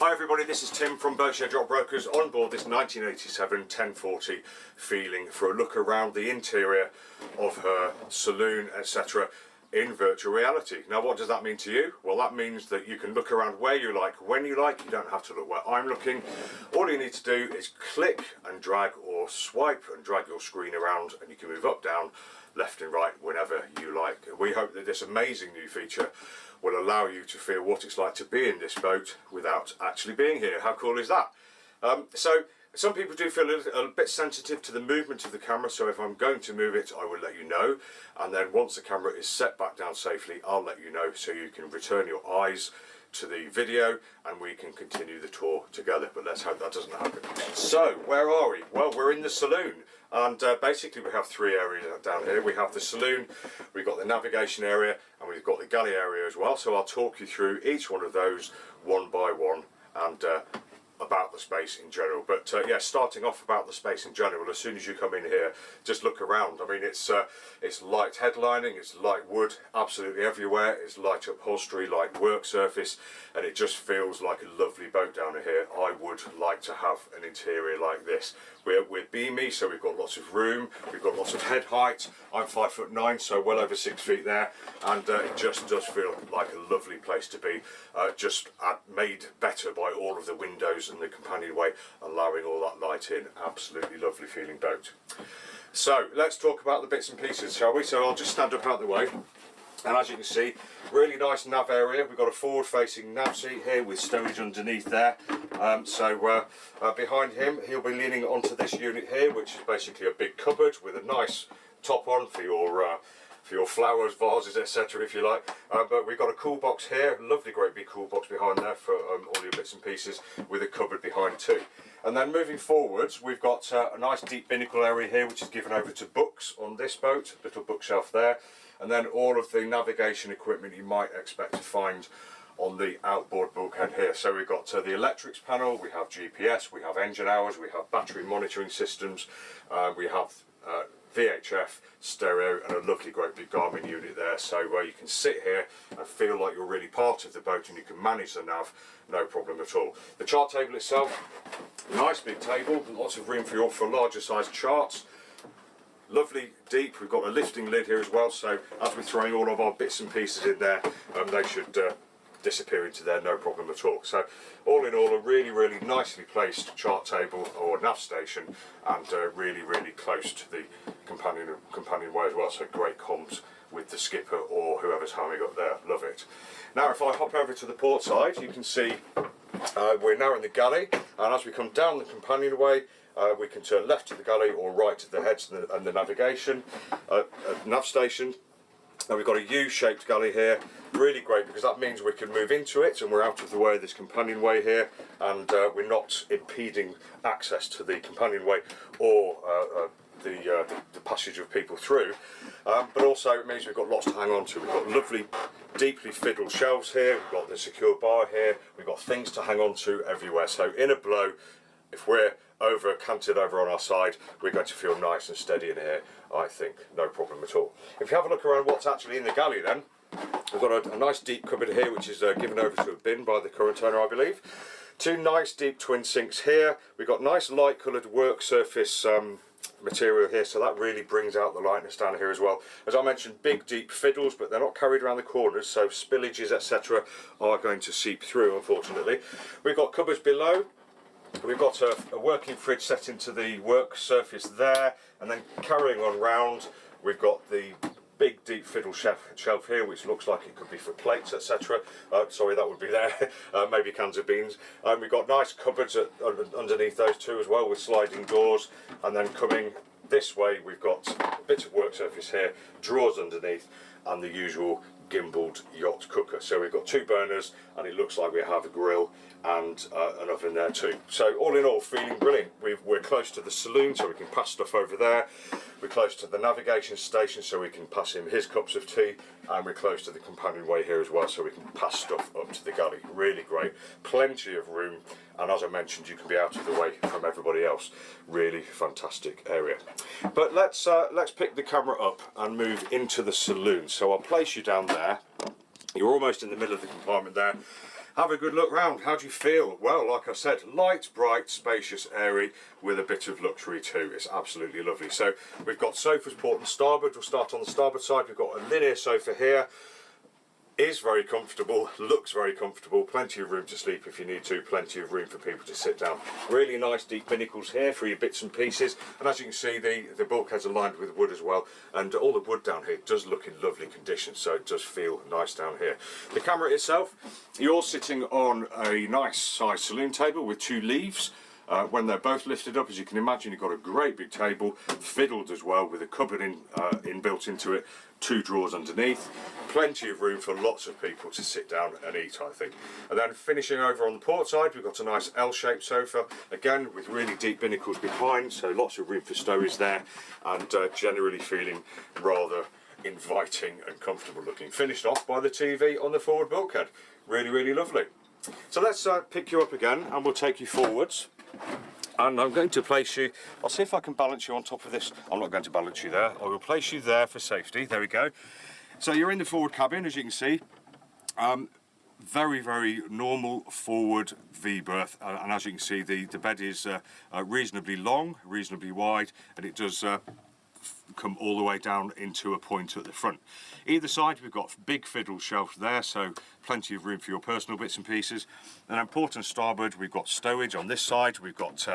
Hi everybody, this is Tim from Boatshed Yacht Brokers on board this 1987 1040 Feeling for a look around the interior of her saloon, etc. in virtual reality. Now what does that mean to you? Well, that means that you can look around where you like, when you like. You don't have to look where I'm looking. All you need to do is click and drag or swipe and drag your screen around, and you can move up, down, left and right whenever you like. We hope that this amazing new feature will allow you to feel what it's like to be in this boat without actually being here. How cool is that? So some people do feel a bit sensitive to the movement of the camera, so if I'm going to move it I will let you know, and then once the camera is set back down safely I'll let you know, so you can return your eyes to the video and we can continue the tour together. But let's hope that doesn't happen. So where are we? Well, we're in the saloon, and basically we have three areas down here. We have the saloon, we've got the navigation area, and we've got the galley area as well. So I'll talk you through each one of those one by one, and about the space in general. But yeah, starting off about the space in general, as soon as you come in here, just look around. I mean, it's light headlining, it's light wood absolutely everywhere, it's light upholstery, light work surface, and it just feels like a lovely boat down here. I would like to have an interior like this. We're beamy, so we've got lots of room, we've got lots of head height. I'm 5'9", so well over 6 feet there, and it just does feel like a lovely place to be, just made better by all of the windows and the companionway, allowing all that light in. Absolutely lovely feeling boat. So let's talk about the bits and pieces, shall we? So I'll just stand up out the way, and as you can see, really nice nav area. We've got a forward facing nav seat here with stowage underneath there. Behind him, he'll be leaning onto this unit here, which is basically a big cupboard with a nice top on for your flowers, vases, etc. if you like. But we've got a cool box here, lovely great big cool box behind there for all your bits and pieces, with a cupboard behind too. And then moving forwards, we've got a nice deep binnacle area here, which is given over to books on this boat, little bookshelf there. And then all of the navigation equipment you might expect to find on the outboard bulkhead here. So we've got the electrics panel, we have GPS, we have engine hours, we have battery monitoring systems, we have VHF, stereo, and a lovely great big Garmin unit there, so where you can sit here and feel like you're really part of the boat and you can manage the nav, no problem at all. The chart table itself, nice big table, lots of room for larger sized charts. Lovely deep. We've got a lifting lid here as well, so as we're throwing all of our bits and pieces in there, they should disappear into there, no problem at all. So all in all, a really nicely placed chart table or nav station, and really close to the companionway as well, so great comms with the skipper or whoever's helming up there. Love it. Now if I hop over to the port side, you can see we're now in the galley, and as we come down the companionway, we can turn left to the galley or right to the heads and the navigation nav station. Now we've got a U-shaped galley here, really great because that means we can move into it and we're out of the way of this companionway here, and we're not impeding access to the companionway or the passage of people through. But also it means we've got lots to hang on to. We've got lovely deeply fiddled shelves here, we've got the secure bar here, we've got things to hang on to everywhere. So in a blow, if we're canted over on our side, we're going to feel nice and steady in here, I think, no problem at all. If you have a look around what's actually in the galley then, we've got a nice deep cupboard here, which is given over to a bin by the current owner, I believe. Two nice deep twin sinks here. We've got nice light coloured work surface material here, so that really brings out the lightness down here as well. As I mentioned, big deep fiddles, but they're not carried around the corners, so spillages, etc. are going to seep through, unfortunately. We've got cupboards below. We've got a working fridge set into the work surface there, and then carrying on round, we've got the big deep fiddle shelf here, which looks like it could be for plates, etc. Sorry, that would be there. Maybe cans of beans. We've got nice cupboards underneath those too as well, with sliding doors. And then coming this way, we've got a bit of work surface here, drawers underneath, and the usual gimbaled yacht cooker. So we've got two burners, and it looks like we have a grill and an oven there too. So all in all, feeling brilliant. We're close to the saloon, so we can pass stuff over there. We're close to the navigation station, so we can pass him his cups of tea, and we're close to the companionway here as well, so we can pass stuff up to the galley. Really great, plenty of room, and as I mentioned, you can be out of the way from everybody else. Really fantastic area. But let's pick the camera up and move into the saloon. So I'll place you down there. You're almost in the middle of the compartment there. have a good look round. How do you feel? Well, like I said, light, bright, spacious, airy, with a bit of luxury too. It's absolutely lovely. So we've got sofas port and starboard. We'll start on the starboard side. We've got a linear sofa here. Is very comfortable, looks very comfortable, plenty of room to sleep if you need to, plenty of room for people to sit down. Really nice deep pinnacles here for your bits and pieces, and as you can see the bulkheads are lined with wood as well, and all the wood down here does look in lovely condition, so it does feel nice down here. The camera itself, you're sitting on a nice size saloon table with 2 leaves. When they're both lifted up, as you can imagine, you've got a great big table, fiddled as well, with a cupboard inbuilt into it, 2 drawers underneath, plenty of room for lots of people to sit down and eat, I think. And then finishing over on the port side, we've got a nice L-shaped sofa, again with really deep binnacles behind, so lots of room for stowage there, and generally feeling rather inviting and comfortable looking. Finished off by the TV on the forward bulkhead. Really, really lovely. So let's pick you up again and we'll take you forwards. And I'm going to place you, I'll see if I can balance you on top of this. I'm not going to balance you there. I will place you there for safety. There we go. So you're in the forward cabin, as you can see. Very, very normal forward V berth. And as you can see, the bed is reasonably long, reasonably wide, and it does come all the way down into a point at the front. Either side we've got big fiddle shelves there, so plenty of room for your personal bits and pieces. And on port and starboard we've got stowage. On this side we've got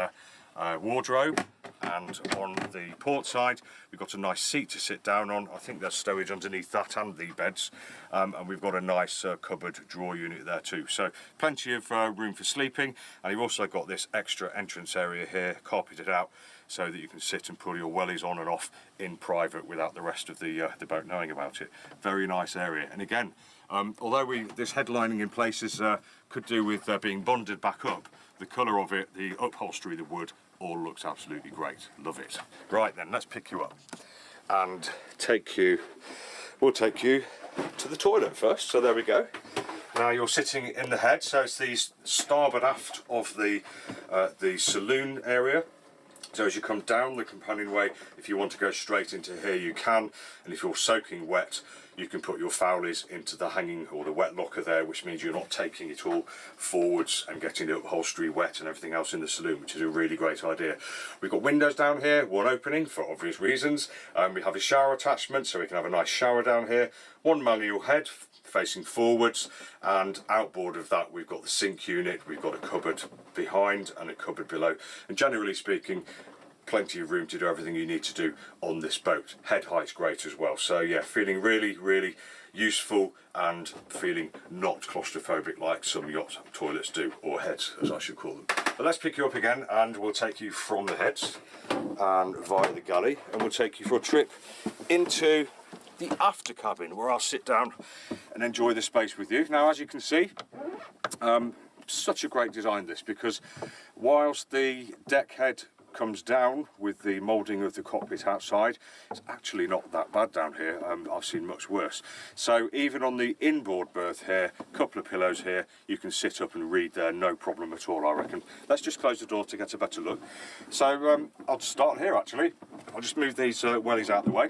wardrobe, and on the port side we've got a nice seat to sit down on. I think there's stowage underneath that and the beds, and we've got a nice cupboard drawer unit there too, so plenty of room for sleeping. And you've also got this extra entrance area here, carpeted out, so that you can sit and pull your wellies on and off in private without the rest of the boat knowing about it. Very nice area. And again, although this headlining in places could do with being bonded back up, the colour of it, the upholstery, the wood, all looks absolutely great. Love it. Right then, let's pick you up and we'll take you to the toilet first. So there we go. Now you're sitting in the head, so it's the starboard aft of the saloon area. So as you come down the companionway, if you want to go straight into here, you can. And if you're soaking wet, you can put your fowlies into the hanging or the wet locker there, which means you're not taking it all forwards and getting the upholstery wet and everything else in the saloon, which is a really great idea. We've got windows down here, one opening for obvious reasons. We have a shower attachment, so we can have a nice shower down here. One manual head facing forwards, and outboard of that we've got the sink unit, we've got a cupboard behind and a cupboard below, and generally speaking plenty of room to do everything you need to do on this boat. Head height's great as well, so yeah, feeling really, really useful and feeling not claustrophobic like some yacht toilets do, or heads as I should call them. But let's pick you up again and we'll take you from the heads and via the galley, and we'll take you for a trip into the after cabin, where I'll sit down and enjoy the space with you. Now as you can see, such a great design this, because whilst the deck head comes down with the moulding of the cockpit outside, it's actually not that bad down here. I've seen much worse. So even on the inboard berth here, a couple of pillows here, you can sit up and read there, no problem at all, I reckon. Let's just close the door to get a better look. So I'll just start here actually. I'll just move these wellies out of the way.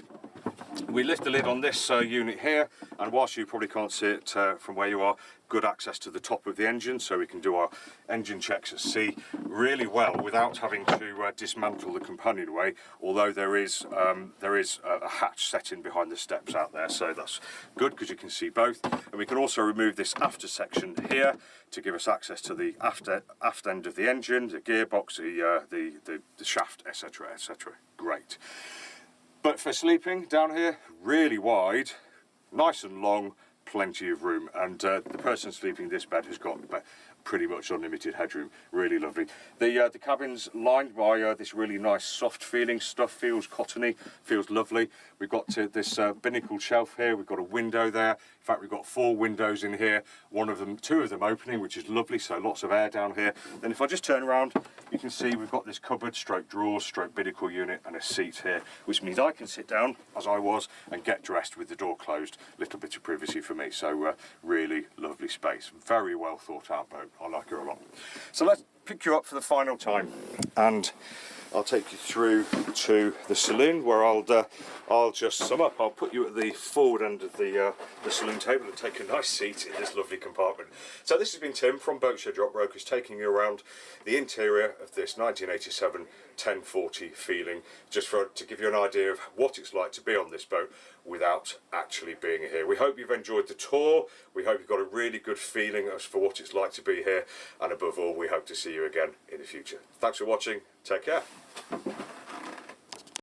We lift the lid on this unit here, and whilst you probably can't see it from where you are, good access to the top of the engine, so we can do our engine checks at sea really well without having to dismantle the companionway, although there is a hatch set in behind the steps out there, so that's good because you can see both. And we can also remove this after section here to give us access to the aft end of the engine, the gearbox, the shaft, etc, etc. Great. But for sleeping down here, really wide, nice and long, plenty of room, and the person sleeping in this bed has got pretty much unlimited headroom. Really lovely. The cabin's lined by this really nice soft feeling stuff, feels cottony, feels lovely. We've got this binnacle shelf here, we've got a window there. In fact, we've got 4 windows in here, two of them opening, which is lovely, so lots of air down here. Then if I just turn around, you can see we've got this cupboard, stroke drawers, stroke binnacle unit, and a seat here, which means I can sit down as I was and get dressed with the door closed. Little bit of privacy for me, so really lovely space. Very well thought out boat. I like her a lot. So let's pick you up for the final time and I'll take you through to the saloon, where I'll just sum up. I'll put you at the forward end of the saloon table and take a nice seat in this lovely compartment. So this has been Tim from Boatshed Yacht Brokers, taking you around the interior of this 1987 1040 feeling, just to give you an idea of what it's like to be on this boat without actually being here. We hope you've enjoyed the tour. We hope you've got a really good feeling as for what it's like to be here, and above all, we hope to see you again in the future. Thanks for watching. Take care.